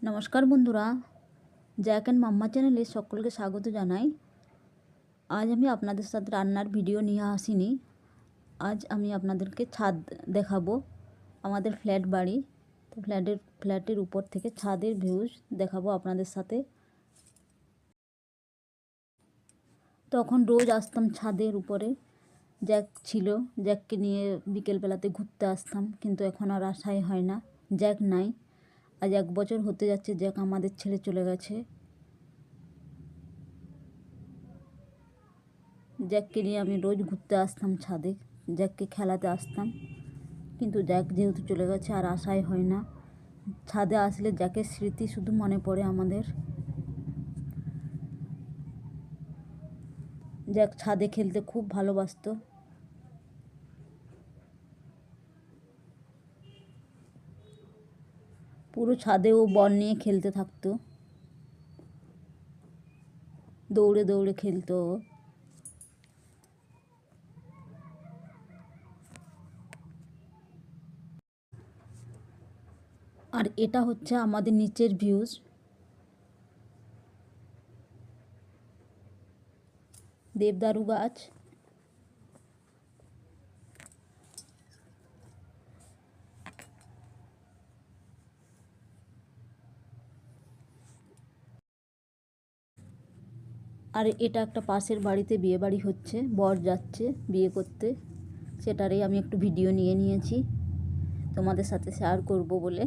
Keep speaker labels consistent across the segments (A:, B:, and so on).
A: নমস্কার বন্ধুরা, Jack and মাম্মা চ্যানেলে সকলকে স্বাগত জানাই। আজ আমি আপনাদের সাথে রান্নার ভিডিও নিয়ে আসিনি। আজ আমি আপনাদেরকে ছাদ দেখাবো, আমাদের ফ্ল্যাট বাড়ি। তো ফ্ল্যাটের উপর থেকে ছাদের ভিউজ দেখাবো আপনাদের সাথে। তখন রোজ আসতাম ছাদের উপরে, জ্যাক ছিল, জ্যাককে নিয়ে বিকেলবেলাতে ঘুরতে আসতাম, কিন্তু এখন আর আসাই হয় না। জ্যাক নাই, আজ 1 বছর হতে যাচ্ছে জ্যাক আমাদের ছেড়ে চলে গেছে। জ্যাককে নিয়ে আমি রোজ ঘুরতে আসতাম ছাদে, জ্যাককে খেলাতে আসতাম, কিন্তু জ্যাক যেহেতু চলে গেছে আর আসাই হয় না। ছাদে আসলে জ্যাকের স্মৃতি শুধু মনে পড়ে আমাদের। জ্যাক ছাদে খেলতে খুব ভালোবাসতো। পুরো ছাদে ও বল নিয়ে খেলতে থাকতো, দৌড়ে দৌড়ে খেলতো। আর এটা হচ্ছে আমাদের নিচের ভিউজ। দেবদারু গাছ, আর এটা একটা পাশের বাড়িতে বিয়ে বাড়ি হচ্ছে, বর যাচ্ছে বিয়ে করতে, সেটারই আমি একটু ভিডিও নিয়ে নিয়েছি তোমাদের সাথে শেয়ার করব বলে।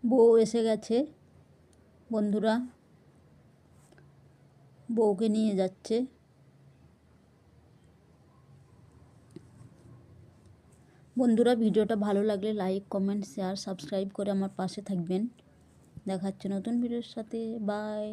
A: বউ এসে গেছে, বন্ধুরা বউকে নিয়ে যাচ্ছে। বন্ধুরা, ভিডিওটা ভালো লাগলে লাইক, কমেন্ট, শেয়ার, সাবস্ক্রাইব করে আমার পাশে থাকবেন। দেখা হচ্ছে নতুন ভিডিওর সাথে। বাই।